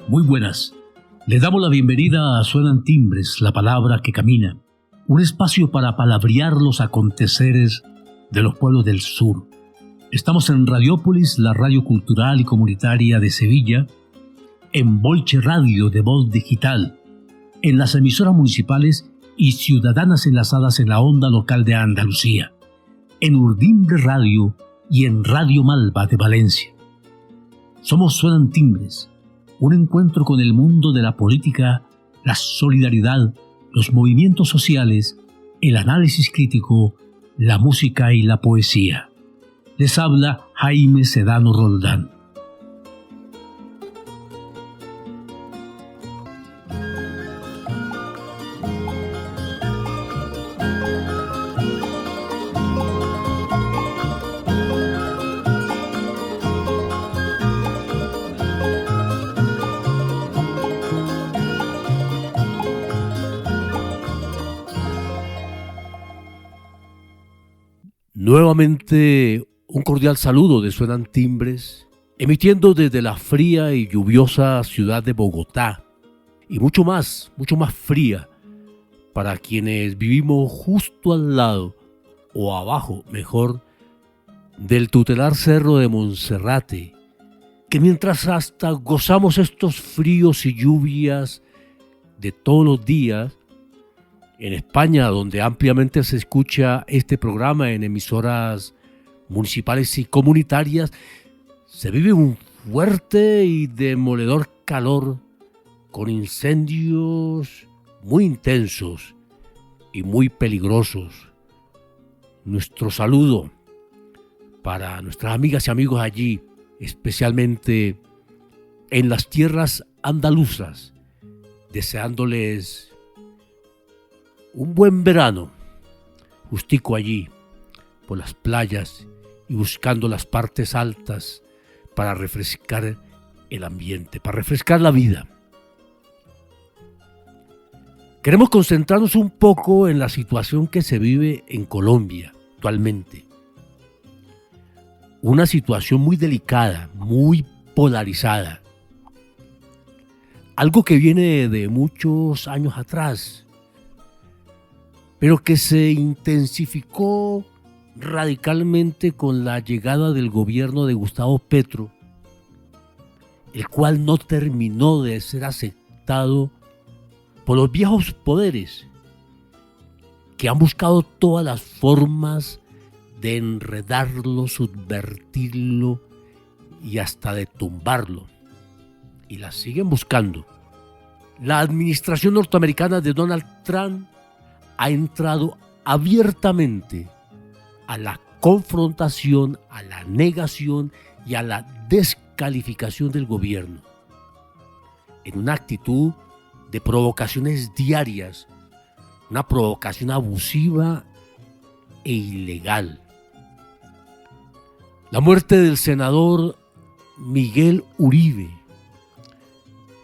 Muy buenas. Le damos la bienvenida a Suenan Timbres, la palabra que camina, un espacio para palabrear los aconteceres de los pueblos del sur. Estamos en Radiópolis, la radio cultural y comunitaria de Sevilla, en Bolche Radio de Voz Digital, en las emisoras municipales y ciudadanas enlazadas en la onda local de Andalucía, en Urdimbre Radio y en Radio Malva de Valencia. Somos Suenan Timbres, un encuentro con el mundo de la política, la solidaridad, los movimientos sociales, el análisis crítico, la música y la poesía. Les habla Jaime Sedano Roldán. Nuevamente un cordial saludo de Suenan Timbres, emitiendo desde la fría y lluviosa ciudad de Bogotá, y mucho más fría para quienes vivimos justo al lado, o abajo mejor, del tutelar cerro de Monserrate, que mientras hasta gozamos estos fríos y lluvias de todos los días, en España, donde ampliamente se escucha este programa en emisoras municipales y comunitarias, se vive un fuerte y demoledor calor con incendios muy intensos y muy peligrosos. Nuestro saludo para nuestras amigas y amigos allí, especialmente en las tierras andaluzas, deseándoles un buen verano, justico allí, por las playas y buscando las partes altas para refrescar el ambiente, para refrescar la vida. Queremos concentrarnos un poco en la situación que se vive en Colombia actualmente. Una situación muy delicada, muy polarizada. Algo que viene de muchos años atrás, pero que se intensificó radicalmente con la llegada del gobierno de Gustavo Petro, el cual no terminó de ser aceptado por los viejos poderes, que han buscado todas las formas de enredarlo, subvertirlo y hasta de tumbarlo, y las siguen buscando. La administración norteamericana de Donald Trump ha entrado abiertamente a la confrontación, a la negación y a la descalificación del gobierno, en una actitud de provocaciones diarias, una provocación abusiva e ilegal. La muerte del senador Miguel Uribe,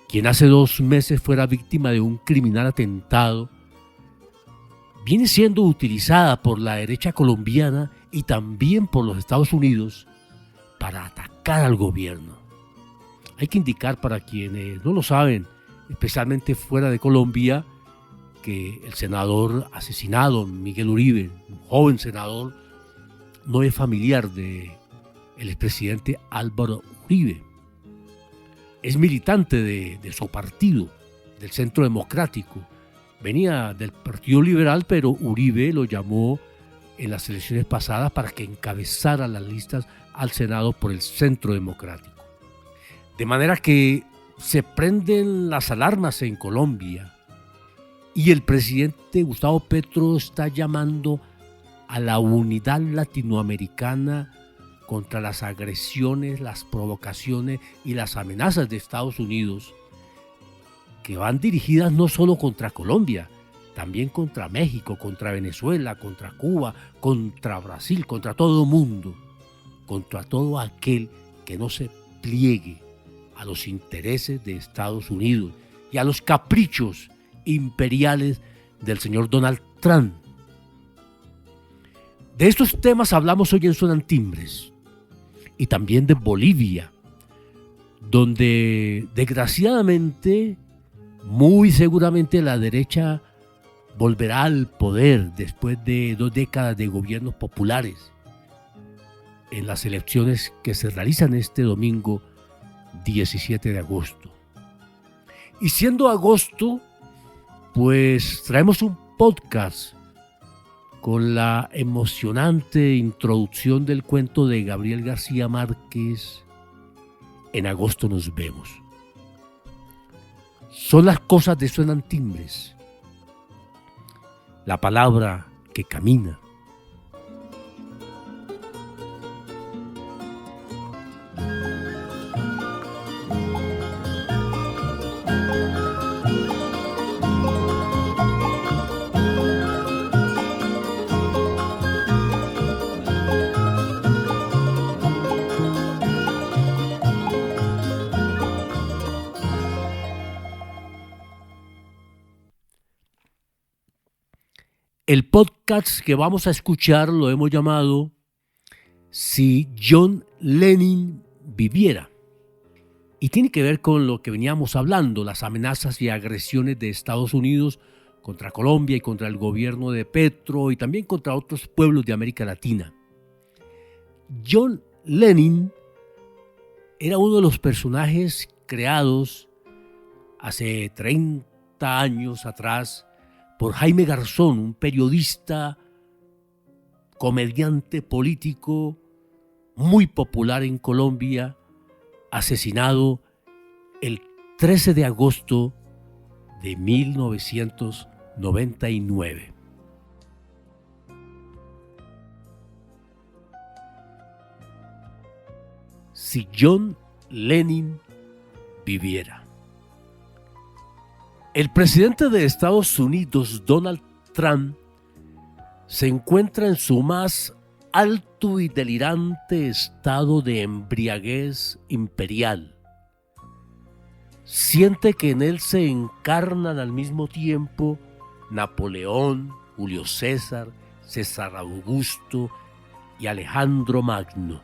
quien hace 2 meses fuera víctima de un criminal atentado, viene siendo utilizada por la derecha colombiana y también por los Estados Unidos para atacar al gobierno. Hay que indicar para quienes no lo saben, especialmente fuera de Colombia, que el senador asesinado, Miguel Uribe, un joven senador, no es familiar del expresidente Álvaro Uribe. Es militante de su partido, del Centro Democrático. Venía del Partido Liberal, pero Uribe lo llamó en las elecciones pasadas para que encabezara las listas al Senado por el Centro Democrático. De manera que se prenden las alarmas en Colombia y el presidente Gustavo Petro está llamando a la unidad latinoamericana contra las agresiones, las provocaciones y las amenazas de Estados Unidos, que van dirigidas no solo contra Colombia, también contra México, contra Venezuela, contra Cuba, contra Brasil, contra todo el mundo, contra todo aquel que no se pliegue a los intereses de Estados Unidos y a los caprichos imperiales del señor Donald Trump. De estos temas hablamos hoy en Suenan Timbres, y también de Bolivia, donde desgraciadamente, muy seguramente la derecha volverá al poder después de 2 décadas de gobiernos populares en las elecciones que se realizan este domingo 17 de agosto. Y siendo agosto, pues traemos un podcast con la emocionante introducción del cuento de Gabriel García Márquez, En agosto nos vemos. Son las cosas de Suenan Timbres, la palabra que camina. El podcast que vamos a escuchar lo hemos llamado Si John Lennon viviera. Y tiene que ver con lo que veníamos hablando, las amenazas y agresiones de Estados Unidos contra Colombia y contra el gobierno de Petro y también contra otros pueblos de América Latina. John Lennon era uno de los personajes creados hace 30 años atrás por Jaime Garzón, un periodista, comediante político muy popular en Colombia, asesinado el 13 de agosto de 1999. Si John Lennon viviera. El presidente de Estados Unidos, Donald Trump, se encuentra en su más alto y delirante estado de embriaguez imperial. Siente que en él se encarnan al mismo tiempo Napoleón, Julio César, César Augusto y Alejandro Magno.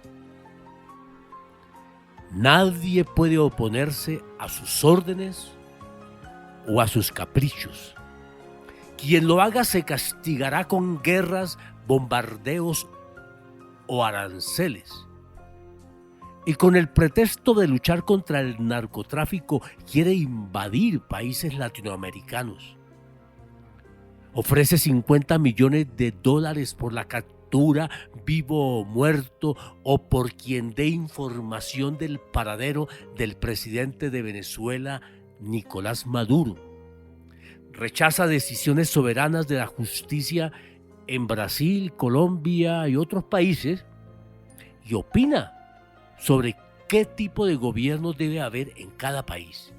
Nadie puede oponerse a sus órdenes o a sus caprichos. Quien lo haga se castigará con guerras, bombardeos o aranceles. Y con el pretexto de luchar contra el narcotráfico quiere invadir países latinoamericanos. Ofrece $50 millones por la captura, vivo o muerto, o por quien dé información del paradero del presidente de Venezuela, Nicolás Maduro. Rechaza decisiones soberanas de la justicia en Brasil, Colombia y otros países y opina sobre qué tipo de gobierno debe haber en cada país.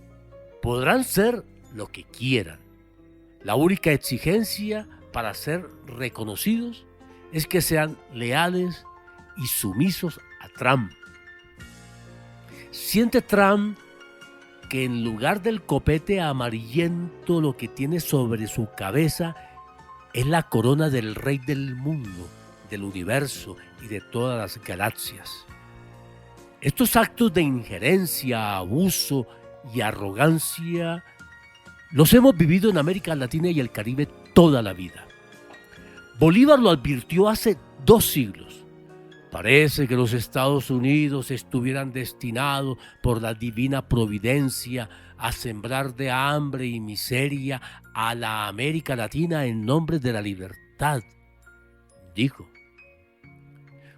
Podrán ser lo que quieran. La única exigencia para ser reconocidos es que sean leales y sumisos a Trump. Siente Trump que en lugar del copete amarillento lo que tiene sobre su cabeza es la corona del rey del mundo, del universo y de todas las galaxias. Estos actos de injerencia, abuso y arrogancia los hemos vivido en América Latina y el Caribe toda la vida. Bolívar lo advirtió hace 2 siglos. Parece que los Estados Unidos estuvieran destinados por la divina providencia a sembrar de hambre y miseria a la América Latina en nombre de la libertad, dijo.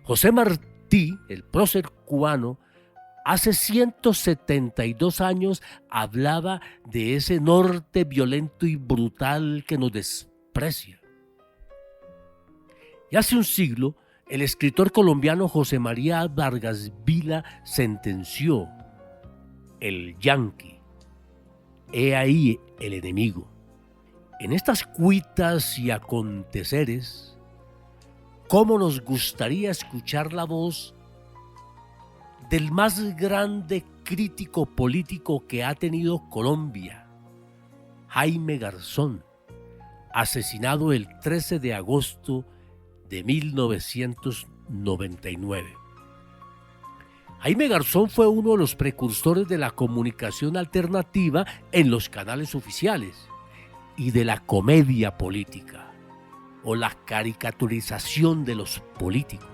José Martí, el prócer cubano, hace 172 años hablaba de ese norte violento y brutal que nos desprecia. Y hace un siglo, el escritor colombiano José María Vargas Vila sentenció: el yanqui, he ahí el enemigo. En estas cuitas y aconteceres, ¿cómo nos gustaría escuchar la voz del más grande crítico político que ha tenido Colombia, Jaime Garzón, asesinado el 13 de agosto de 1999. Jaime Garzón fue uno de los precursores de la comunicación alternativa en los canales oficiales y de la comedia política o la caricaturización de los políticos.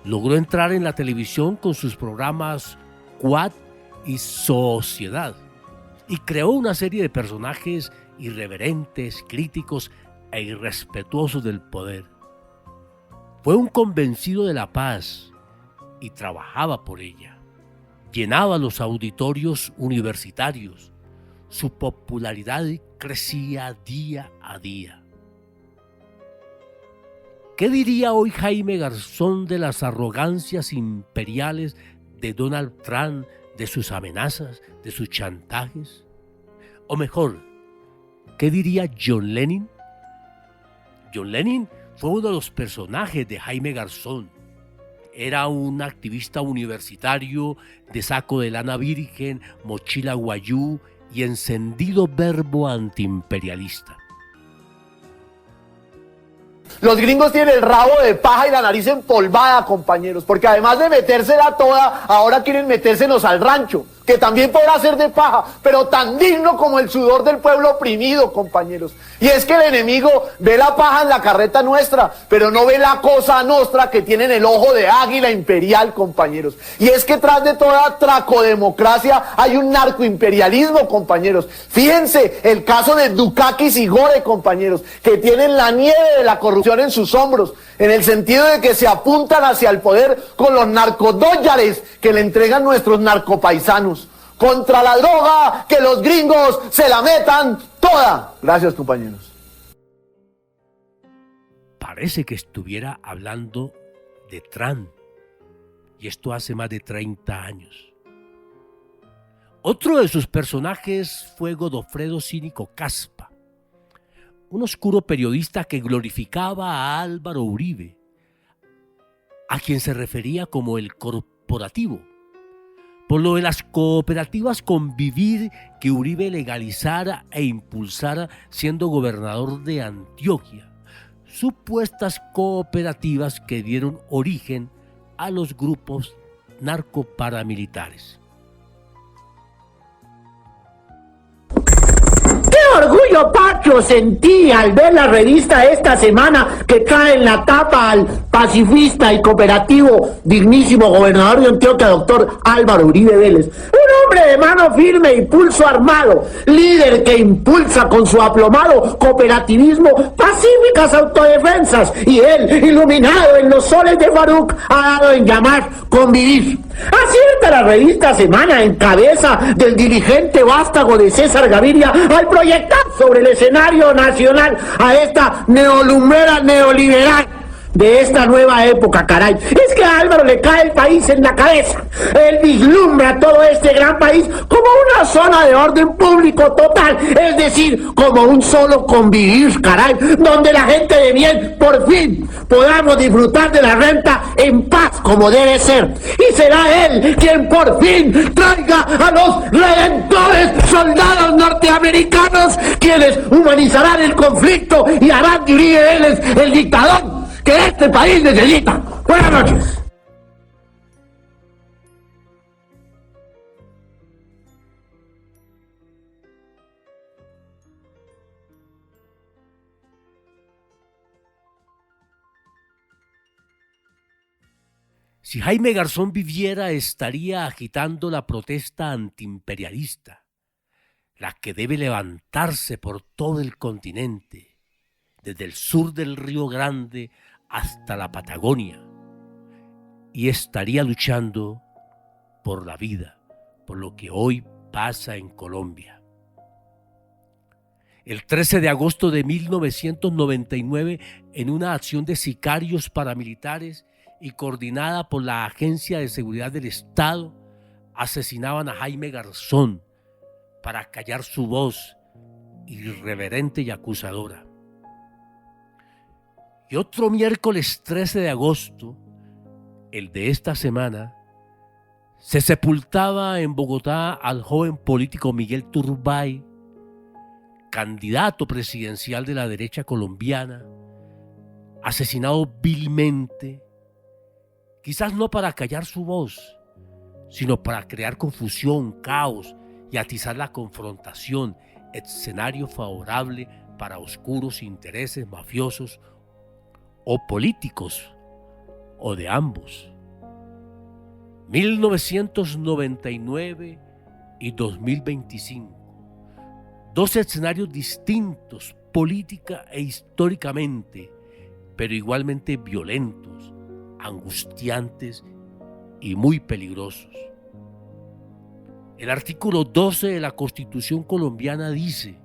Logró entrar en la televisión con sus programas Quad y Sociedad y creó una serie de personajes irreverentes, críticos e irrespetuosos del poder. Fue un convencido de la paz y trabajaba por ella. Llenaba los auditorios universitarios. Su popularidad crecía día a día. ¿Qué diría hoy Jaime Garzón de las arrogancias imperiales de Donald Trump, de sus amenazas, de sus chantajes? O mejor, ¿qué diría John Lennon? John Lennon fue uno de los personajes de Jaime Garzón. Era un activista universitario de saco de lana virgen, mochila guayú y encendido verbo antiimperialista. Los gringos tienen el rabo de paja y la nariz empolvada, compañeros, porque además de metérsela toda, ahora quieren metérsenos al rancho, que también podrá ser de paja, pero tan digno como el sudor del pueblo oprimido, compañeros. Y es que el enemigo ve la paja en la carreta nuestra, pero no ve la cosa nostra que tiene en el ojo de águila imperial, compañeros. Y es que tras de toda tracodemocracia hay un narcoimperialismo, compañeros. Fíjense el caso de Dukakis y Gore, compañeros, que tienen la nieve de la corrupción en sus hombros, en el sentido de que se apuntan hacia el poder con los narcodólares que le entregan nuestros narcopaisanos. Contra la droga, que los gringos se la metan toda. Gracias, compañeros. Parece que estuviera hablando de Trump, y esto hace más de 30 años. Otro de sus personajes fue Godofredo Cínico Caspa, un oscuro periodista que glorificaba a Álvaro Uribe, a quien se refería como el corporativo, por lo de las cooperativas Convivir que Uribe legalizara e impulsara siendo gobernador de Antioquia, supuestas cooperativas que dieron origen a los grupos narcoparamilitares. ¡Qué orgullo patrio sentí al ver la revista esta semana que trae en la tapa al pacifista y cooperativo dignísimo gobernador de Antioquia, doctor Álvaro Uribe Vélez? Un hombre de mano firme y pulso armado, líder que impulsa con su aplomado cooperativismo pacíficas autodefensas, y él, iluminado en los soles de Faruc, ha dado en llamar Convivir. Acierta la revista Semana en cabeza del dirigente vástago de César Gaviria al proyectar sobre el escenario nacional a esta neolumbrera neoliberal de esta nueva época, caray. Es que a Álvaro le cae el país en la cabeza. Él vislumbra todo este gran país como una zona de orden público total, es decir, como un solo convivir, caray, donde la gente de bien por fin podamos disfrutar de la renta en paz como debe ser. Y será él quien por fin traiga a los redentores soldados norteamericanos, quienes humanizarán el conflicto y harán de Uribe Vélez el dictador que este país necesita. Buenas noches. Si Jaime Garzón viviera, estaría agitando la protesta antiimperialista, la que debe levantarse por todo el continente, desde el sur del Río Grande hasta la Patagonia, y estaría luchando por la vida, por lo que hoy pasa en Colombia. El 13 de agosto de 1999, en una acción de sicarios paramilitares y coordinada por la Agencia de Seguridad del Estado, asesinaban a Jaime Garzón para callar su voz irreverente y acusadora. Y otro miércoles 13 de agosto, el de esta semana, se sepultaba en Bogotá al joven político Miguel Turbay, candidato presidencial de la derecha colombiana, asesinado vilmente, quizás no para callar su voz, sino para crear confusión, caos y atizar la confrontación, escenario favorable para oscuros intereses mafiosos o políticos, o de ambos. 1999 y 2025. Dos escenarios distintos política e históricamente, pero igualmente violentos, angustiantes y muy peligrosos. El artículo 12 de la Constitución colombiana dice: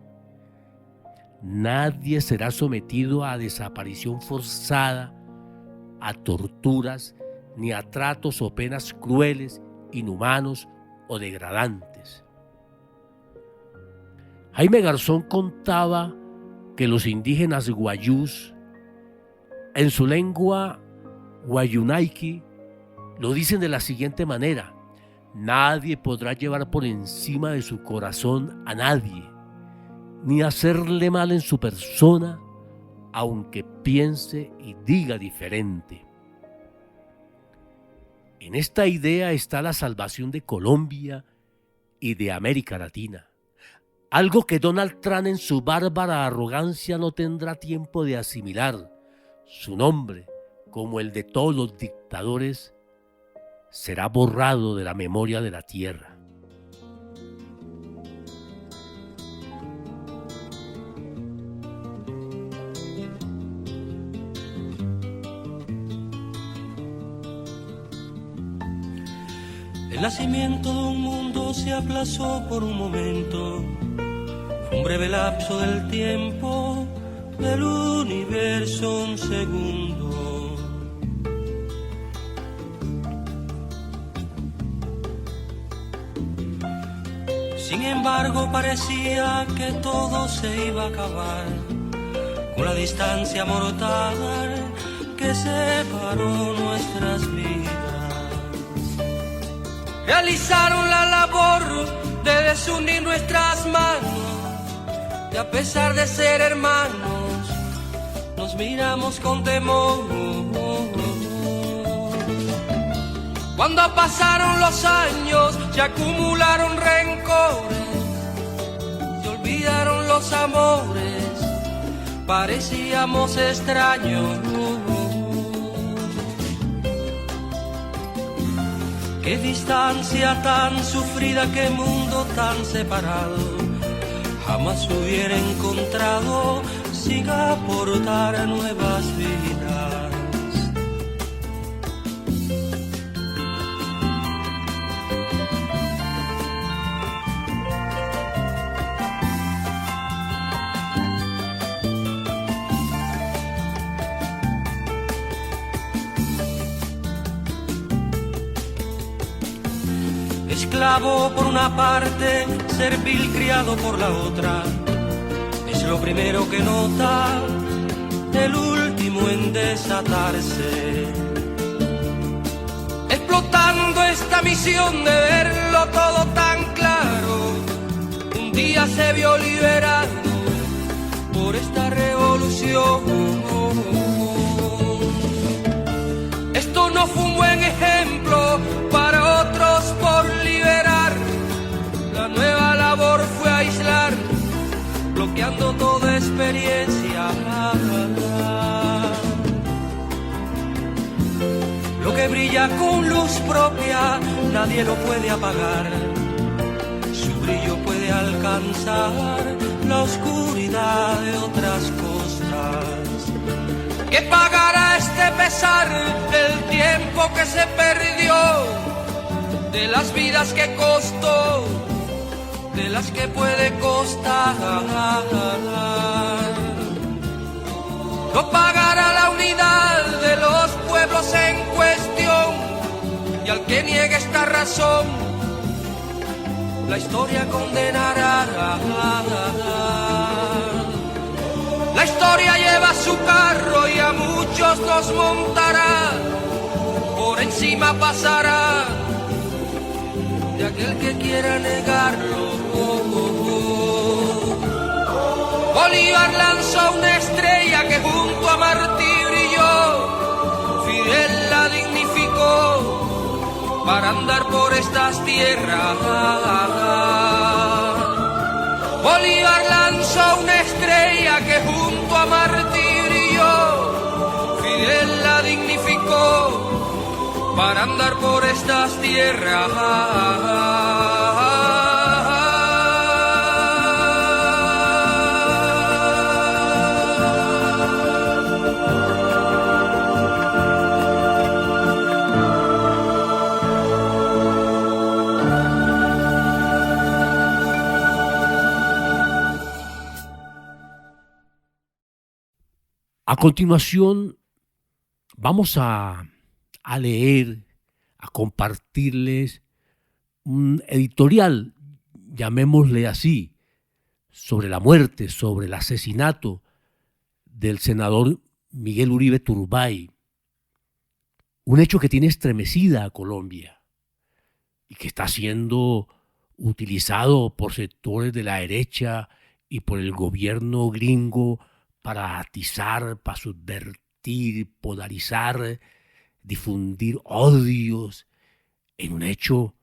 nadie será sometido a desaparición forzada, a torturas, ni a tratos o penas crueles, inhumanos o degradantes. Jaime Garzón contaba que los indígenas guayús, en su lengua guayunaiki, lo dicen de la siguiente manera: nadie podrá llevar por encima de su corazón a nadie, ni hacerle mal en su persona, aunque piense y diga diferente. En esta idea está la salvación de Colombia y de América Latina, algo que Donald Trump en su bárbara arrogancia no tendrá tiempo de asimilar. Su nombre, como el de todos los dictadores, será borrado de la memoria de la tierra. El nacimiento de un mundo se aplazó por un momento, fue un breve lapso del tiempo, del universo un segundo. Sin embargo parecía que todo se iba a acabar, con la distancia mortal que separó nuestras vidas. Realizaron la labor de desunir nuestras manos, y a pesar de ser hermanos, nos miramos con temor. Cuando pasaron los años, se acumularon rencores, se olvidaron los amores, parecíamos extraños. Qué distancia tan sufrida, qué mundo tan separado, jamás hubiera encontrado sin aportar nuevas vidas. Esclavo por una parte, servil criado por la otra, es lo primero que nota, el último en desatarse. Explotando esta misión de verlo todo tan claro, un día se vio liberado por esta revolución. Esto no fue un buen ejemplo para otros por liberar. La nueva labor fue aislar, bloqueando toda experiencia. Lo que brilla con luz propia, nadie lo puede apagar. Su brillo puede alcanzar la oscuridad de otras cosas. ¿Qué pagará este pesar del tiempo que se perdió, de las vidas que costó, de las que puede costar? No pagará la unidad de los pueblos en cuestión, y al que niegue esta razón, la historia condenará. La historia lleva su carro y a muchos nos montará, por encima pasará de aquel que quiera negarlo. Bolívar lanzó una estrella que junto a Martí brilló, Fidel la dignificó, para andar por estas tierras. Bolívar lanzó una estrella que junto a Martirio Fidel la dignificó para andar por estas tierras. A continuación, vamos a leer, a compartirles un editorial, llamémosle así, sobre la muerte, sobre el asesinato del senador Miguel Uribe Turbay. Un hecho que tiene estremecida a Colombia y que está siendo utilizado por sectores de la derecha y por el gobierno gringo para atizar, para subvertir, polarizar, difundir odios en un hecho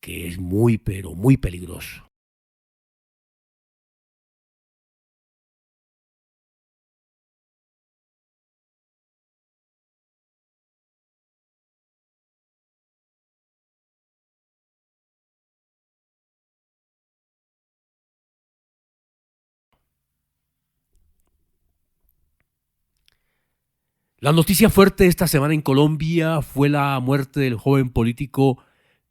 que es muy, pero muy peligroso. La noticia fuerte esta semana en Colombia fue la muerte del joven político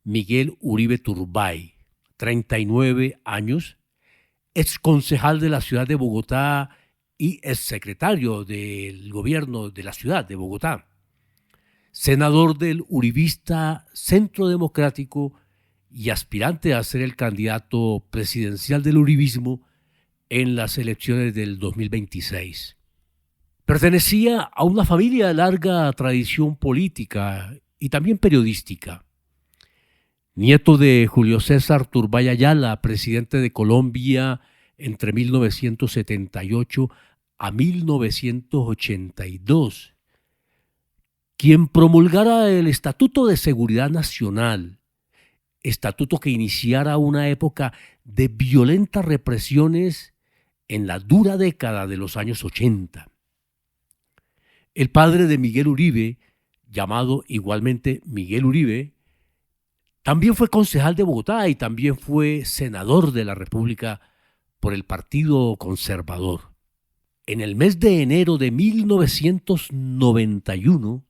Miguel Uribe Turbay, 39 años, exconcejal de la ciudad de Bogotá y exsecretario del gobierno de la ciudad de Bogotá, senador del uribista Centro Democrático y aspirante a ser el candidato presidencial del uribismo en las elecciones del 2026. Pertenecía a una familia de larga tradición política y también periodística. Nieto de Julio César Turbay Ayala, presidente de Colombia entre 1978 a 1982, quien promulgara el Estatuto de Seguridad Nacional, estatuto que iniciara una época de violentas represiones en la dura década de los años 80. El padre de Miguel Uribe, llamado igualmente Miguel Uribe, también fue concejal de Bogotá y también fue senador de la República por el Partido Conservador. En el mes de enero de 1991,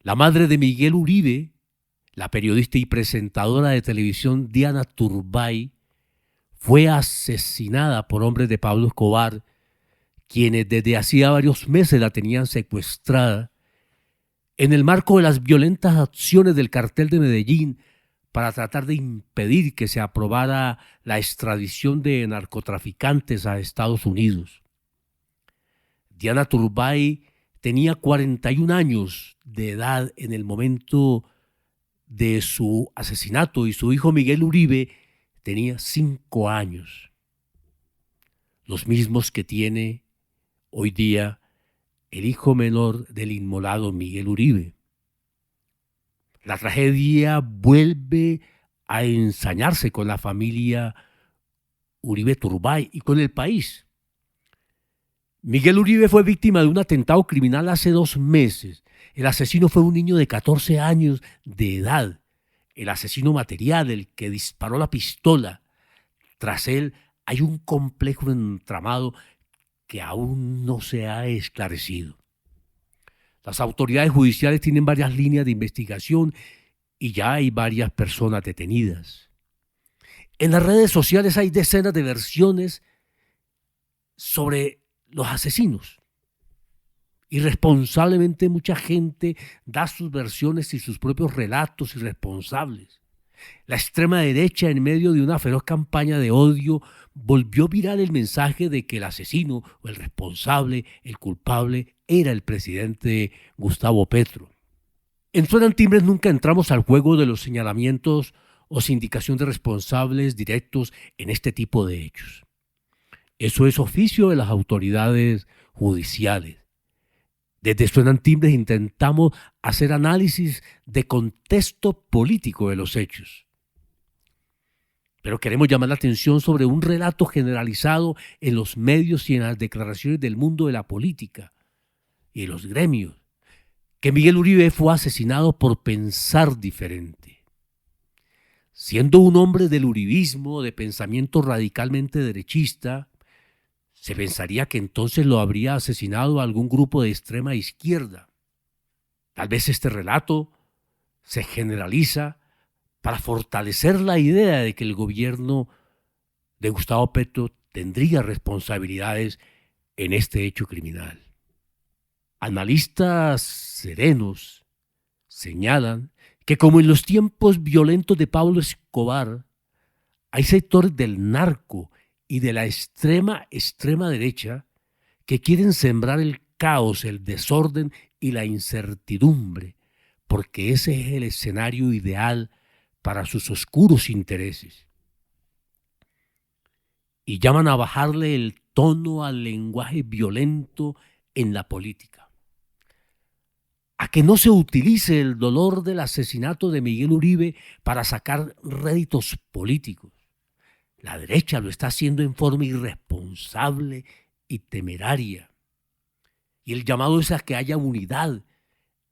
la madre de Miguel Uribe, la periodista y presentadora de televisión Diana Turbay, fue asesinada por hombres de Pablo Escobar, quienes desde hacía varios meses la tenían secuestrada, en el marco de las violentas acciones del cartel de Medellín para tratar de impedir que se aprobara la extradición de narcotraficantes a Estados Unidos. Diana Turbay tenía 41 años de edad en el momento de su asesinato y su hijo Miguel Uribe tenía 5 años, los mismos que tiene hoy día el hijo menor del inmolado Miguel Uribe. La tragedia vuelve a ensañarse con la familia Uribe Turbay y con el país. Miguel Uribe fue víctima de un atentado criminal hace 2 meses. El asesino fue un niño de 14 años de edad, el asesino material, el que disparó la pistola. Tras él hay un complejo entramado que aún no se ha esclarecido. Las autoridades judiciales tienen varias líneas de investigación y ya hay varias personas detenidas. En las redes sociales hay decenas de versiones sobre los asesinos. Irresponsablemente mucha gente da sus versiones y sus propios relatos irresponsables. La extrema derecha, en medio de una feroz campaña de odio, volvió viral el mensaje de que el asesino o el responsable, el culpable, era el presidente Gustavo Petro. En Suenan Timbres nunca entramos al juego de los señalamientos o sindicación de responsables directos en este tipo de hechos. Eso es oficio de las autoridades judiciales. Desde Suenan Timbres intentamos hacer análisis de contexto político de los hechos. Pero queremos llamar la atención sobre un relato generalizado en los medios y en las declaraciones del mundo de la política y de los gremios, que Miguel Uribe fue asesinado por pensar diferente. Siendo un hombre del uribismo, de pensamiento radicalmente derechista, se pensaría que entonces lo habría asesinado algún grupo de extrema izquierda. Tal vez este relato se generaliza para fortalecer la idea de que el gobierno de Gustavo Petro tendría responsabilidades en este hecho criminal. Analistas serenos señalan que, como en los tiempos violentos de Pablo Escobar, hay sectores del narco y de la extrema derecha que quieren sembrar el caos, el desorden y la incertidumbre, porque ese es el escenario ideal para sus oscuros intereses. Y llaman a bajarle el tono al lenguaje violento en la política, a que no se utilice el dolor del asesinato de Miguel Uribe para sacar réditos políticos. La derecha lo está haciendo en forma irresponsable y temeraria. Y el llamado es a que haya unidad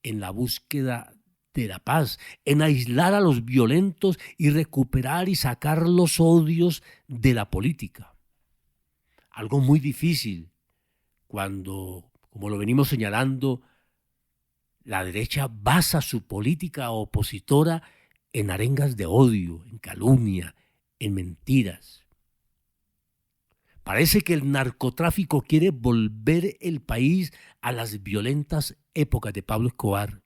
en la búsqueda de la paz, en aislar a los violentos y recuperar y sacar los odios de la política. Algo muy difícil cuando, como lo venimos señalando, la derecha basa su política opositora en arengas de odio, en calumnia, en mentiras. Parece que el narcotráfico quiere volver el país a las violentas épocas de Pablo Escobar.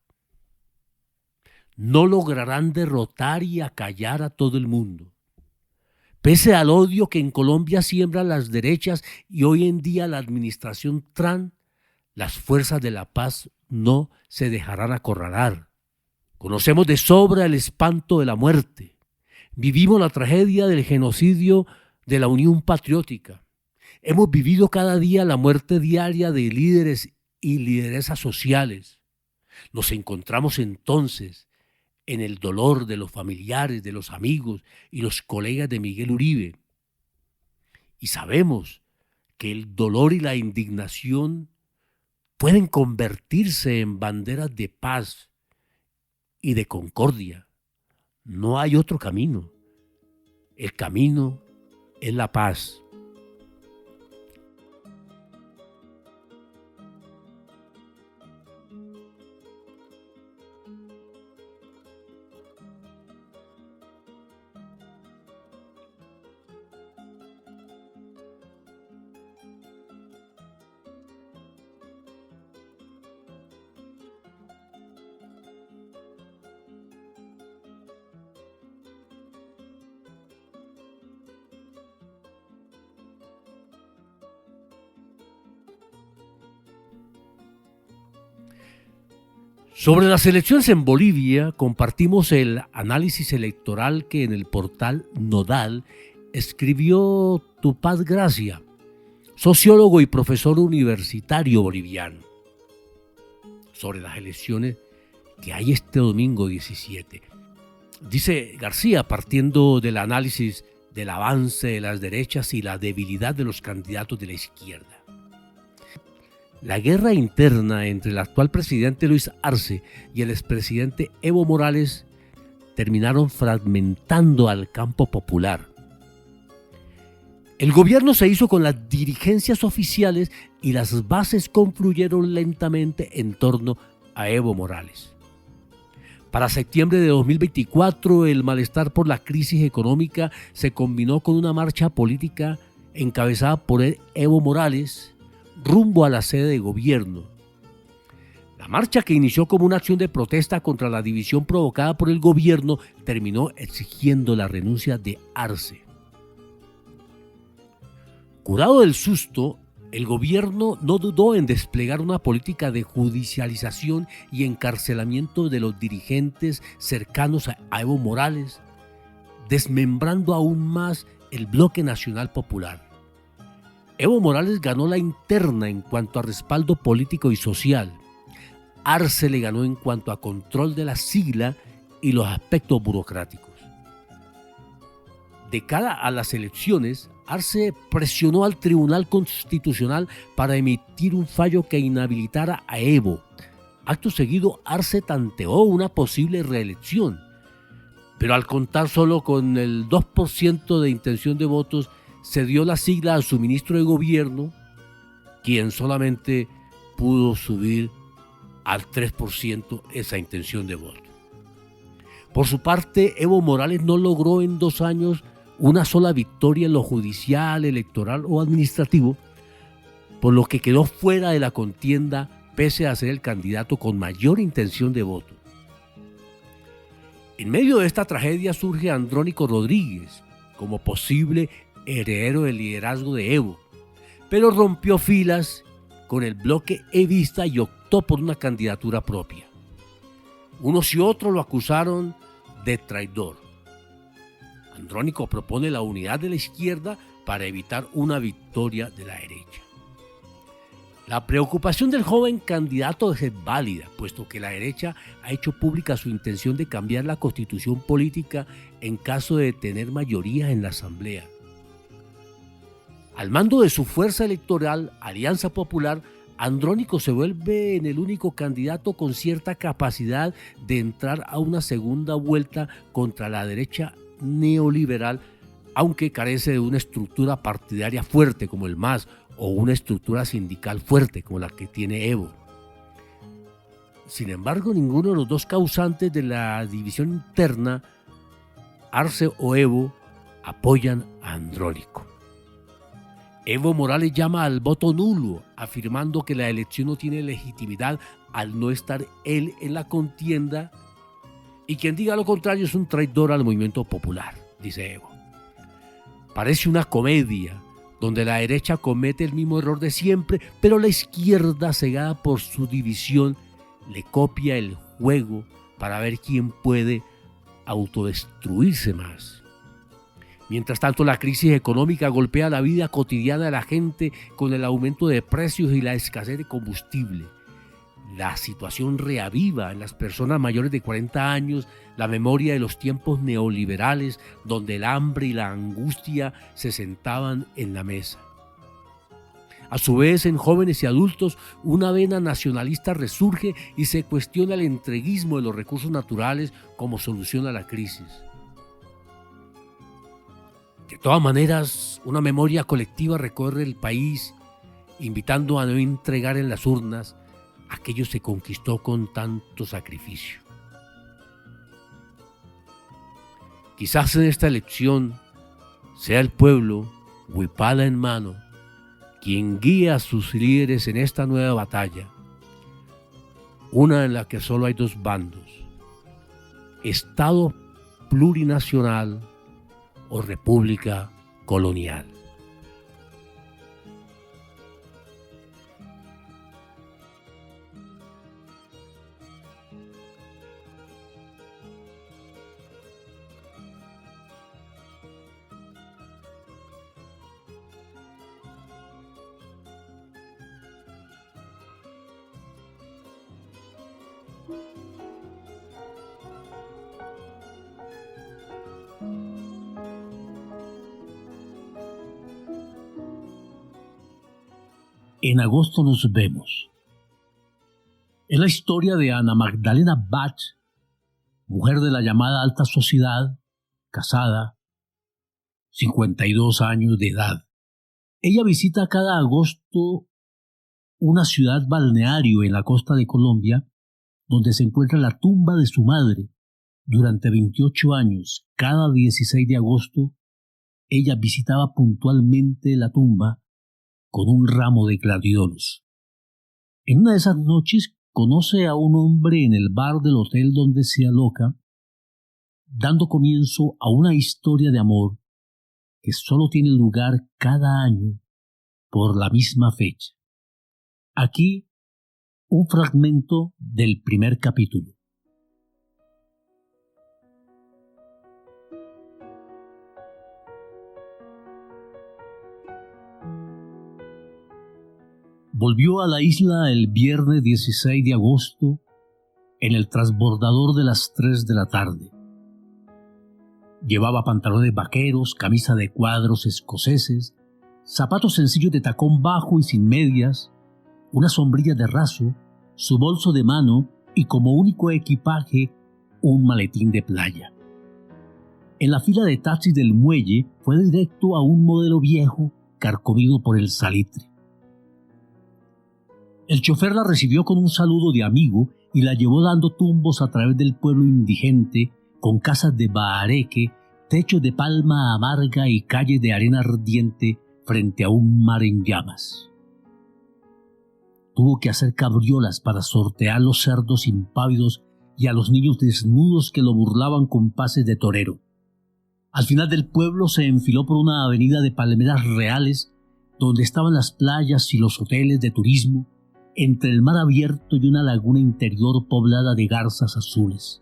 No lograrán derrotar y acallar a todo el mundo. Pese al odio que en Colombia siembran las derechas y hoy en día la administración Trump, las fuerzas de la paz no se dejarán acorralar. Conocemos de sobra el espanto de la muerte. Vivimos la tragedia del genocidio de la Unión Patriótica. Hemos vivido cada día la muerte diaria de líderes y lideresas sociales. Nos encontramos entonces en el dolor de los familiares, de los amigos y los colegas de Miguel Uribe. Y sabemos que el dolor y la indignación pueden convertirse en banderas de paz y de concordia. No hay otro camino. El camino es la paz. Sobre las elecciones en Bolivia, compartimos el análisis electoral que en el portal Nodal escribió Tupaz Gracia, sociólogo y profesor universitario boliviano, sobre las elecciones que hay este domingo 17. Dice García, partiendo del análisis del avance de las derechas y la debilidad de los candidatos de la izquierda. La guerra interna entre el actual presidente Luis Arce y el expresidente Evo Morales terminaron fragmentando al campo popular. El gobierno se hizo con las dirigencias oficiales y las bases confluyeron lentamente en torno a Evo Morales. Para septiembre de 2024, el malestar por la crisis económica se combinó con una marcha política encabezada por Evo Morales rumbo a la sede de gobierno. La marcha, que inició como una acción de protesta contra la división provocada por el gobierno, terminó exigiendo la renuncia de Arce. Curado del susto, el gobierno no dudó en desplegar una política de judicialización y encarcelamiento de los dirigentes cercanos a Evo Morales, desmembrando aún más el bloque nacional popular. Evo Morales ganó la interna en cuanto a respaldo político y social. Arce le ganó en cuanto a control de la sigla y los aspectos burocráticos. De cara a las elecciones, Arce presionó al Tribunal Constitucional para emitir un fallo que inhabilitara a Evo. Acto seguido, Arce tanteó una posible reelección, pero al contar solo con el 2% de intención de votos, se dio la sigla a su ministro de gobierno, quien solamente pudo subir al 3% esa intención de voto. Por su parte, Evo Morales no logró en 2 años una sola victoria en lo judicial, electoral o administrativo, por lo que quedó fuera de la contienda pese a ser el candidato con mayor intención de voto. En medio de esta tragedia surge Andrónico Rodríguez como posible heredero del liderazgo de Evo, pero rompió filas con el bloque evista y optó por una candidatura propia. Unos y otros lo acusaron de traidor. Andrónico propone la unidad de la izquierda para evitar una victoria de la derecha. La preocupación del joven candidato es válida, puesto que la derecha ha hecho pública su intención de cambiar la constitución política en caso de tener mayoría en la Asamblea. Al mando de su fuerza electoral, Alianza Popular, Andrónico se vuelve en el único candidato con cierta capacidad de entrar a una segunda vuelta contra la derecha neoliberal, aunque carece de una estructura partidaria fuerte como el MAS o una estructura sindical fuerte como la que tiene Evo. Sin embargo, ninguno de los dos causantes de la división interna, Arce o Evo, apoyan a Andrónico. Evo Morales llama al voto nulo, afirmando que la elección no tiene legitimidad al no estar él en la contienda, y quien diga lo contrario es un traidor al movimiento popular, dice Evo. Parece una comedia donde la derecha comete el mismo error de siempre, pero la izquierda, cegada por su división, le copia el juego para ver quién puede autodestruirse más. Mientras tanto, la crisis económica golpea la vida cotidiana de la gente con el aumento de precios y la escasez de combustible. La situación reaviva en las personas mayores de 40 años la memoria de los tiempos neoliberales donde el hambre y la angustia se sentaban en la mesa. A su vez, en jóvenes y adultos, una vena nacionalista resurge y se cuestiona el entreguismo de los recursos naturales como solución a la crisis. De todas maneras, una memoria colectiva recorre el país, invitando a no entregar en las urnas aquello que se conquistó con tanto sacrificio. Quizás en esta elección sea el pueblo, huipala en mano, quien guía a sus líderes en esta nueva batalla, una en la que solo hay 2 bandos, Estado plurinacional o república colonial. En agosto nos vemos. Es la historia de Ana Magdalena Bach, mujer de la llamada alta sociedad, casada, 52 años de edad. Ella visita cada agosto una ciudad balneario en la costa de Colombia, donde se encuentra la tumba de su madre. Durante 28 años, cada 16 de agosto, ella visitaba puntualmente la tumba con un ramo de gladiolos. En una de esas noches conoce a un hombre en el bar del hotel donde se aloca, dando comienzo a una historia de amor que solo tiene lugar cada año por la misma fecha. Aquí un fragmento del primer capítulo. Volvió a la isla el viernes 16 de agosto en el transbordador de las 3 de la tarde. Llevaba pantalones vaqueros, camisa de cuadros escoceses, zapatos sencillos de tacón bajo y sin medias, una sombrilla de raso, su bolso de mano y como único equipaje un maletín de playa. En la fila de taxis del muelle fue directo a un modelo viejo carcomido por el salitre. El chofer la recibió con un saludo de amigo y la llevó dando tumbos a través del pueblo indigente con casas de bahareque, techos de palma amarga y calles de arena ardiente frente a un mar en llamas. Tuvo que hacer cabriolas para sortear los cerdos impávidos y a los niños desnudos que lo burlaban con pases de torero. Al final del pueblo se enfiló por una avenida de palmeras reales donde estaban las playas y los hoteles de turismo, entre el mar abierto y una laguna interior poblada de garzas azules.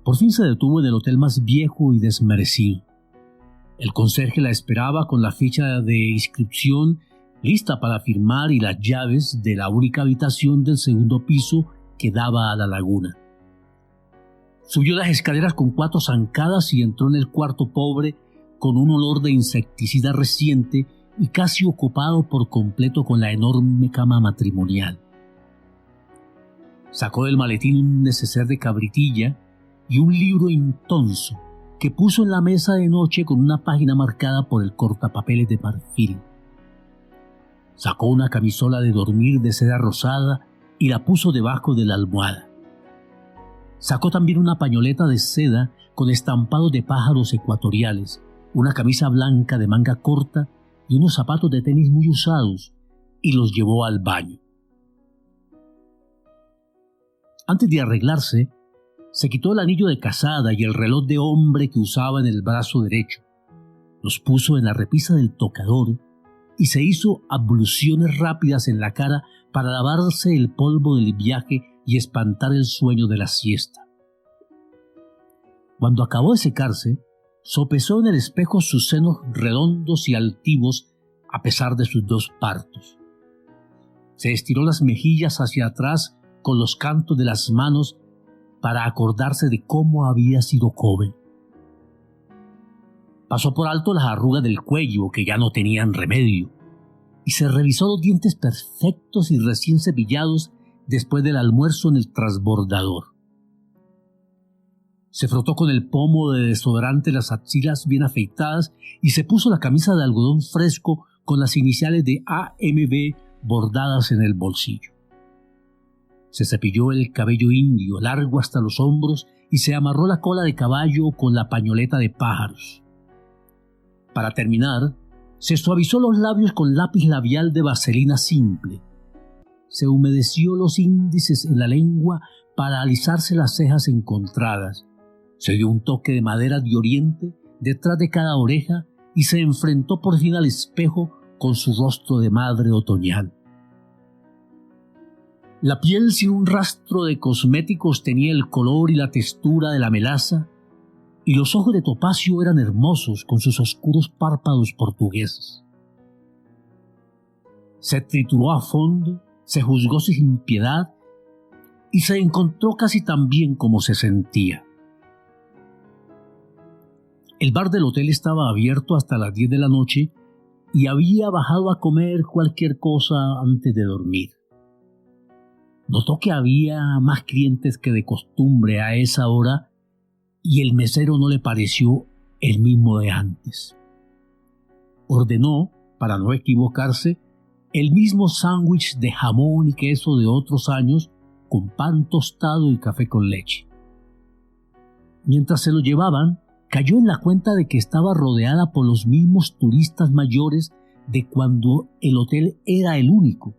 Por fin se detuvo en el hotel más viejo y desmerecido. El conserje la esperaba con la ficha de inscripción lista para firmar y las llaves de la única habitación del segundo piso que daba a la laguna. Subió las escaleras con 4 zancadas y entró en el cuarto pobre con un olor de insecticida reciente y casi ocupado por completo con la enorme cama matrimonial. Sacó del maletín un neceser de cabritilla y un libro intonso que puso en la mesa de noche con una página marcada por el cortapapeles de marfil. Sacó una camisola de dormir de seda rosada y la puso debajo de la almohada. Sacó también una pañoleta de seda con estampados de pájaros ecuatoriales, una camisa blanca de manga corta y unos zapatos de tenis muy usados, y los llevó al baño. Antes de arreglarse, se quitó el anillo de casada y el reloj de hombre que usaba en el brazo derecho. Los puso en la repisa del tocador y se hizo abluciones rápidas en la cara para lavarse el polvo del viaje y espantar el sueño de la siesta. Cuando acabó de secarse, sopesó en el espejo sus senos redondos y altivos a pesar de sus 2 partos. Se estiró las mejillas hacia atrás con los cantos de las manos para acordarse de cómo había sido joven. Pasó por alto las arrugas del cuello que ya no tenían remedio y se revisó los dientes perfectos y recién cepillados después del almuerzo en el transbordador. Se frotó con el pomo de desodorante las axilas bien afeitadas y se puso la camisa de algodón fresco con las iniciales de AMB bordadas en el bolsillo. Se cepilló el cabello indio largo hasta los hombros y se amarró la cola de caballo con la pañoleta de pájaros. Para terminar, se suavizó los labios con lápiz labial de vaselina simple. Se humedeció los índices en la lengua para alisarse las cejas encontradas. Se dio un toque de madera de oriente detrás de cada oreja y se enfrentó por fin al espejo con su rostro de madre otoñal. La piel sin un rastro de cosméticos tenía el color y la textura de la melaza, y los ojos de topacio eran hermosos con sus oscuros párpados portugueses. Se trituró a fondo, se juzgó sin piedad y se encontró casi tan bien como se sentía. El bar del hotel estaba abierto hasta las 10 de la noche y había bajado a comer cualquier cosa antes de dormir. Notó que había más clientes que de costumbre a esa hora y el mesero no le pareció el mismo de antes. Ordenó, para no equivocarse, el mismo sándwich de jamón y queso de otros años con pan tostado y café con leche. Mientras se lo llevaban, cayó en la cuenta de que estaba rodeada por los mismos turistas mayores de cuando el hotel era el único.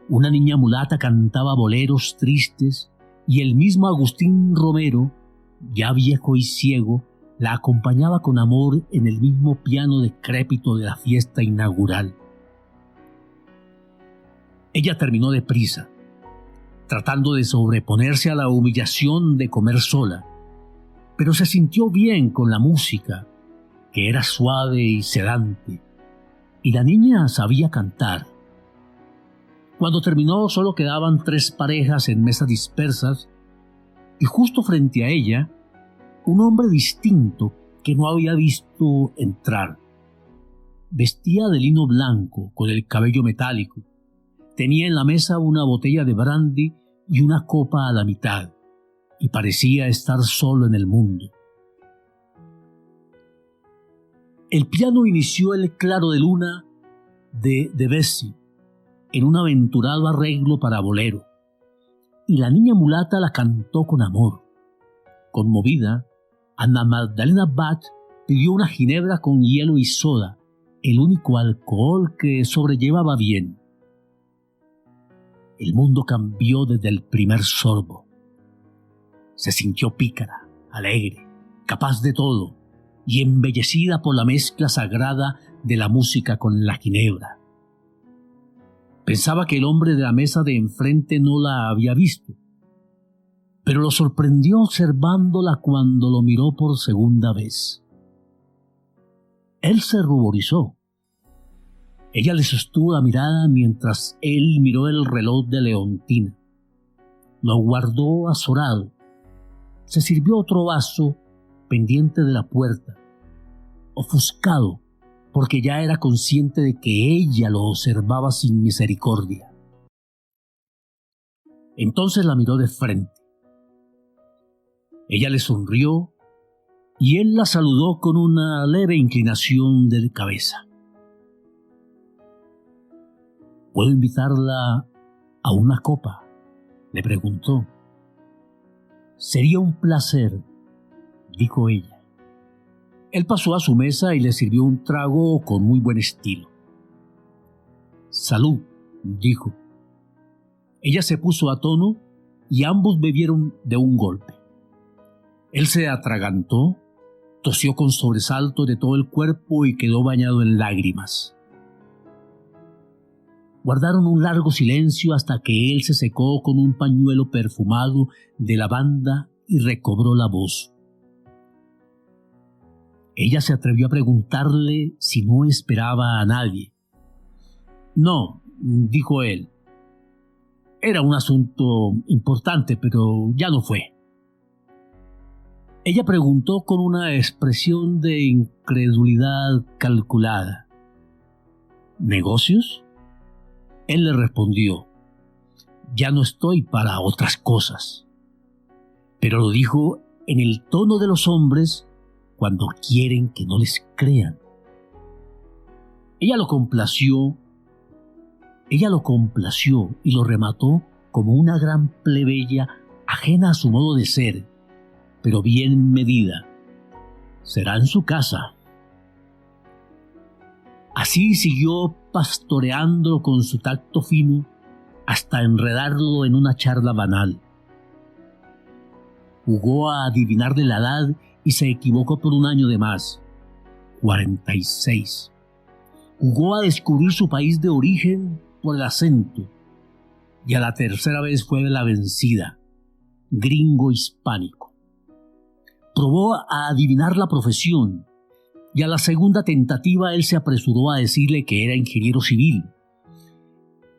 Una niña mulata cantaba boleros tristes y el mismo Agustín Romero, ya viejo y ciego, la acompañaba con amor en el mismo piano decrépito de la fiesta inaugural. Ella terminó deprisa, tratando de sobreponerse a la humillación de comer sola, pero se sintió bien con la música, que era suave y sedante, y la niña sabía cantar, Cuando terminó solo quedaban 3 parejas en mesas dispersas y justo frente a ella un hombre distinto que no había visto entrar. Vestía de lino blanco con el cabello metálico. Tenía en la mesa una botella de brandy y una copa a la mitad y parecía estar solo en el mundo. El piano inició el claro de luna de Debussy en un aventurado arreglo para bolero, y la niña mulata la cantó con amor. Conmovida, Anna Magdalena Bach pidió una ginebra con hielo y soda, el único alcohol que sobrellevaba bien. El mundo cambió desde el primer sorbo. Se sintió pícara, alegre, capaz de todo, y embellecida por la mezcla sagrada de la música con la ginebra. Pensaba que el hombre de la mesa de enfrente no la había visto, pero lo sorprendió observándola cuando lo miró por segunda vez. Él se ruborizó. Ella le sostuvo la mirada mientras él miró el reloj de Leontina. Lo guardó azorado. Se sirvió otro vaso pendiente de la puerta, ofuscado, porque ya era consciente de que ella lo observaba sin misericordia. Entonces la miró de frente. Ella le sonrió y él la saludó con una leve inclinación de cabeza. ¿Puedo invitarla a una copa?, le preguntó. Sería un placer, dijo ella. Él pasó a su mesa y le sirvió un trago con muy buen estilo. Salud, dijo. Ella se puso a tono y ambos bebieron de un golpe. Él se atragantó, tosió con sobresalto de todo el cuerpo y quedó bañado en lágrimas. Guardaron un largo silencio hasta que él se secó con un pañuelo perfumado de lavanda y recobró la voz. Ella se atrevió a preguntarle si no esperaba a nadie. No, dijo él. Era un asunto importante, pero ya no fue. Ella preguntó con una expresión de incredulidad calculada. ¿Negocios? Él le respondió, ya no estoy para otras cosas. Pero lo dijo en el tono de los hombres cuando quieren que no les crean. Ella lo complació y lo remató como una gran plebeya ajena a su modo de ser, pero bien medida. Será en su casa. Así siguió pastoreándolo con su tacto fino hasta enredarlo en una charla banal. Jugó a adivinarle la edad y se equivocó por un año de más, 46. Jugó a descubrir su país de origen por el acento, y a la tercera vez fue la vencida, gringo hispánico. Probó a adivinar la profesión, y a la segunda tentativa él se apresuró a decirle que era ingeniero civil,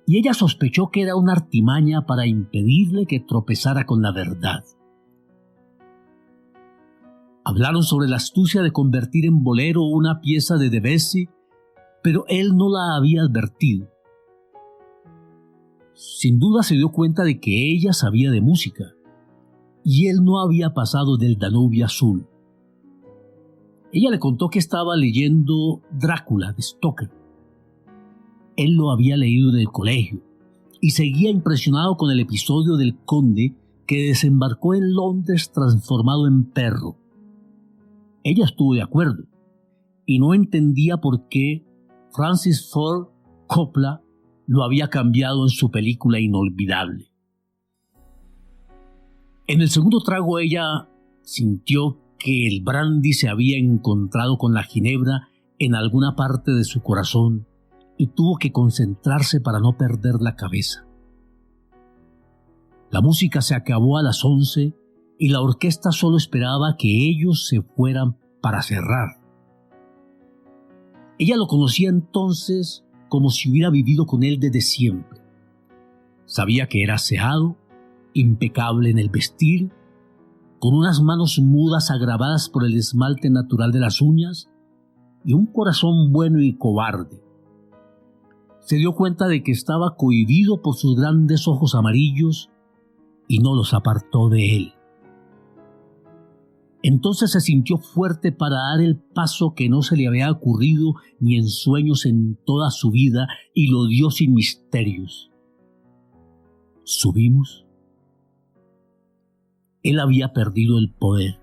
y ella sospechó que era una artimaña para impedirle que tropezara con la verdad. Hablaron sobre la astucia de convertir en bolero una pieza de Debussy, pero él no la había advertido. Sin duda se dio cuenta de que ella sabía de música, y él no había pasado del Danubio azul. Ella le contó que estaba leyendo Drácula de Stoker. Él lo había leído del colegio y seguía impresionado con el episodio del conde que desembarcó en Londres transformado en perro. Ella estuvo de acuerdo y no entendía por qué Francis Ford Coppola lo había cambiado en su película inolvidable. En el segundo trago ella sintió que el brandy se había encontrado con la ginebra en alguna parte de su corazón y tuvo que concentrarse para no perder la cabeza. La música se acabó a las 11 y la orquesta solo esperaba que ellos se fueran para cerrar. Ella lo conocía entonces como si hubiera vivido con él desde siempre. Sabía que era aseado, impecable en el vestir, con unas manos mudas agravadas por el esmalte natural de las uñas y un corazón bueno y cobarde. Se dio cuenta de que estaba cohibido por sus grandes ojos amarillos y no los apartó de él. Entonces se sintió fuerte para dar el paso que no se le había ocurrido ni en sueños en toda su vida y lo dio sin misterios. Subimos. Él había perdido el poder.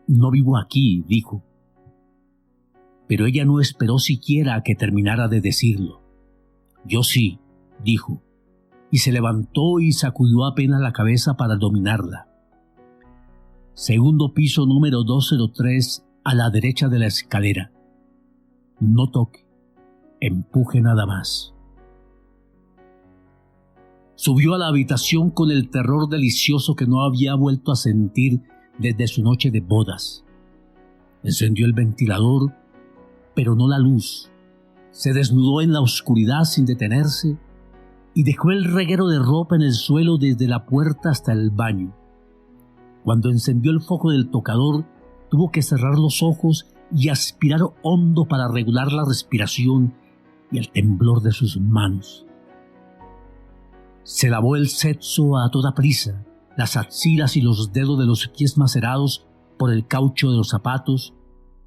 No vivo aquí, dijo. Pero ella no esperó siquiera a que terminara de decirlo. Yo sí, dijo, y se levantó y sacudió apenas la cabeza para dominarla. Segundo piso número 203 a la derecha de la escalera. No toque, empuje nada más. Subió a la habitación con el terror delicioso que no había vuelto a sentir desde su noche de bodas. Encendió el ventilador, pero no la luz. Se desnudó en la oscuridad sin detenerse y dejó el reguero de ropa en el suelo desde la puerta hasta el baño. Cuando encendió el foco del tocador, tuvo que cerrar los ojos y aspirar hondo para regular la respiración y el temblor de sus manos. Se lavó el sexo a toda prisa, las axilas y los dedos de los pies macerados por el caucho de los zapatos,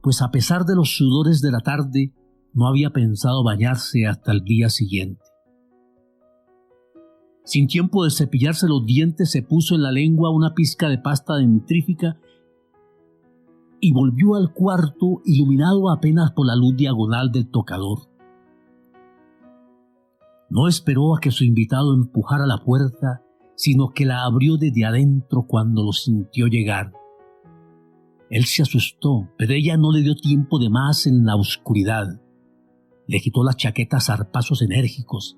pues a pesar de los sudores de la tarde, no había pensado bañarse hasta el día siguiente. Sin tiempo de cepillarse los dientes, se puso en la lengua una pizca de pasta dentrífica y volvió al cuarto iluminado apenas por la luz diagonal del tocador. No esperó a que su invitado empujara la puerta, sino que la abrió desde adentro cuando lo sintió llegar. Él se asustó, pero ella no le dio tiempo de más en la oscuridad. Le quitó la chaqueta a zarpazos enérgicos,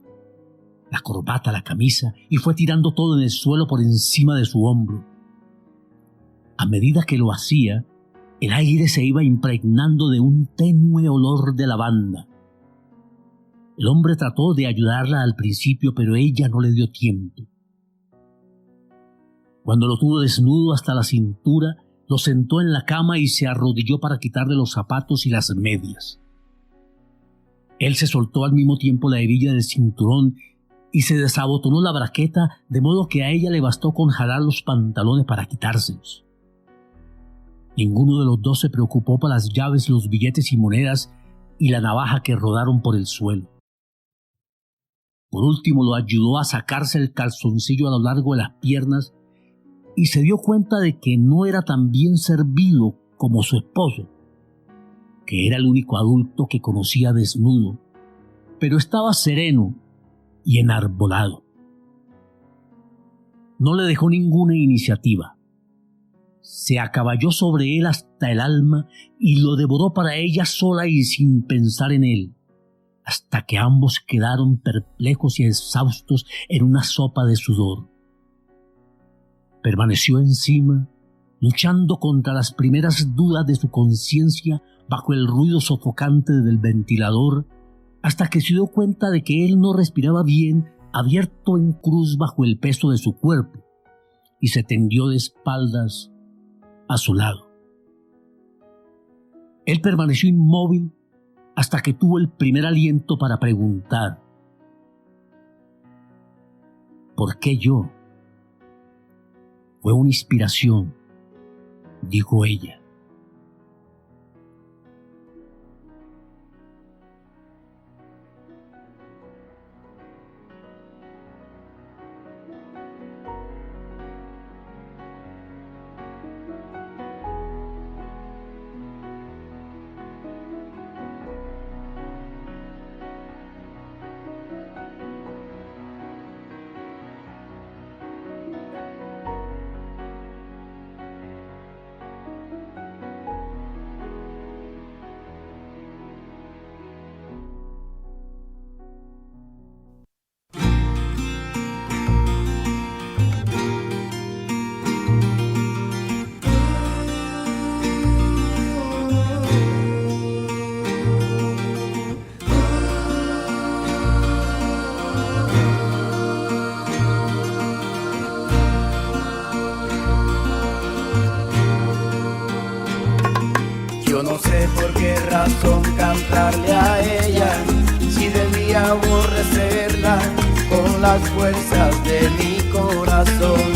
la corbata, la camisa, y fue tirando todo en el suelo por encima de su hombro. A medida que lo hacía, el aire se iba impregnando de un tenue olor de lavanda. El hombre trató de ayudarla al principio, pero ella no le dio tiempo. Cuando lo tuvo desnudo hasta la cintura, lo sentó en la cama y se arrodilló para quitarle los zapatos y las medias. Él se soltó al mismo tiempo la hebilla del cinturón y se desabotonó la braqueta, de modo que a ella le bastó con jalar los pantalones para quitárselos. Ninguno de los dos se preocupó por las llaves, los billetes y monedas y la navaja que rodaron por el suelo. Por último lo ayudó a sacarse el calzoncillo a lo largo de las piernas y se dio cuenta de que no era tan bien servido como su esposo, que era el único adulto que conocía desnudo, pero estaba sereno y enarbolado. No le dejó ninguna iniciativa. Se acaballó sobre él hasta el alma y lo devoró para ella sola y sin pensar en él, hasta que ambos quedaron perplejos y exhaustos en una sopa de sudor. Permaneció encima, luchando contra las primeras dudas de su conciencia bajo el ruido sofocante del ventilador, hasta que se dio cuenta de que él no respiraba bien, abierto en cruz bajo el peso de su cuerpo, y se tendió de espaldas a su lado. Él permaneció inmóvil hasta que tuvo el primer aliento para preguntar: ¿por qué yo? Fue una inspiración, dijo ella. entrarle a ella, si debía aborrecerla con las fuerzas de mi corazón.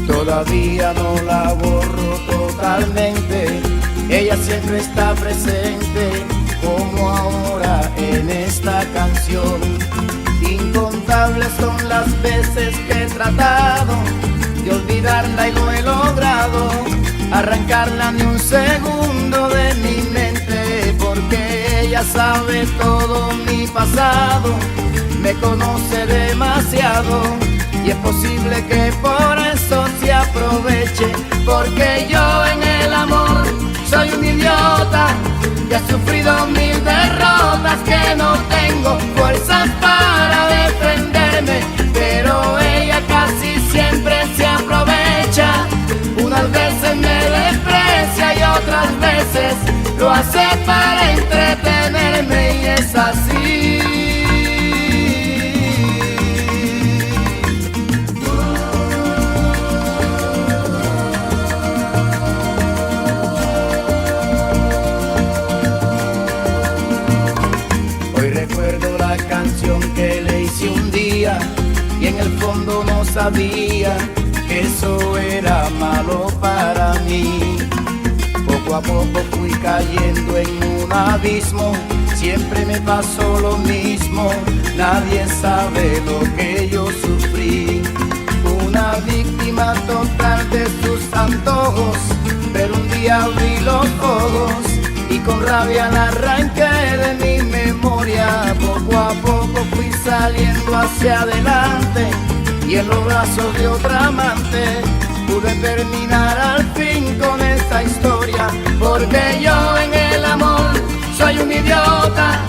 Todavía no la borro totalmente, ella siempre está presente, como ahora en esta canción. Incontables son las veces que he tratado de olvidarla y no he logrado arrancarla ni un segundo de mi mente, porque ella sabe todo mi pasado, me conoce demasiado y es posible que por eso se aproveche, porque yo en el amor soy un idiota que ha sufrido 1000 derrotas, que no tengo fuerzas para defenderme, pero ella casi siempre se aprovecha. Unas veces me desprecia y otras veces lo hace para entretenerme, y es así. Hoy recuerdo la canción que le hice un día y en el fondo no sabía que eso era malo para mí. Poco a poco fui cayendo en un abismo, siempre me pasó lo mismo, nadie sabe lo que yo sufrí. Una víctima total de sus antojos, pero un día abrí los ojos y con rabia la arranqué de mi memoria. Poco a poco fui saliendo hacia adelante y en los brazos de otra amante pude terminar al fin con esta historia, porque yo en el amor soy un idiota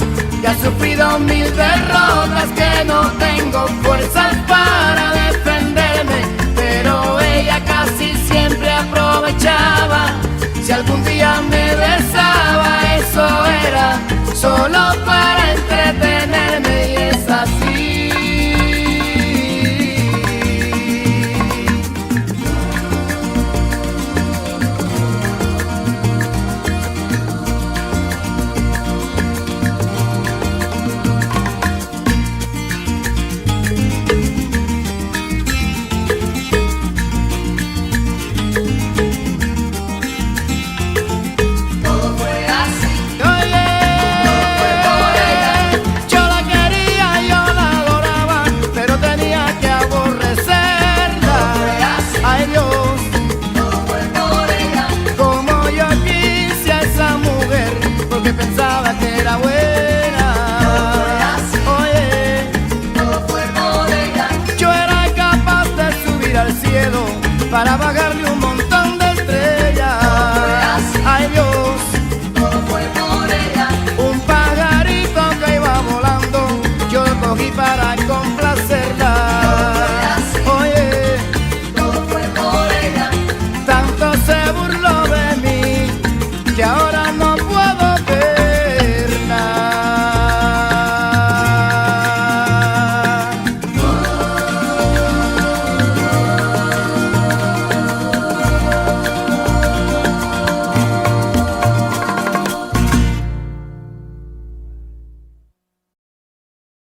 que ha sufrido 1000 derrotas, que no tengo fuerzas para defenderme, pero ella casi siempre aprovechaba. Si algún día me besaba, eso era solo para entretenerme, y es así. Pensaba que era buena. Oye, todo fue por ella. Yo era capaz de subir al cielo para vagar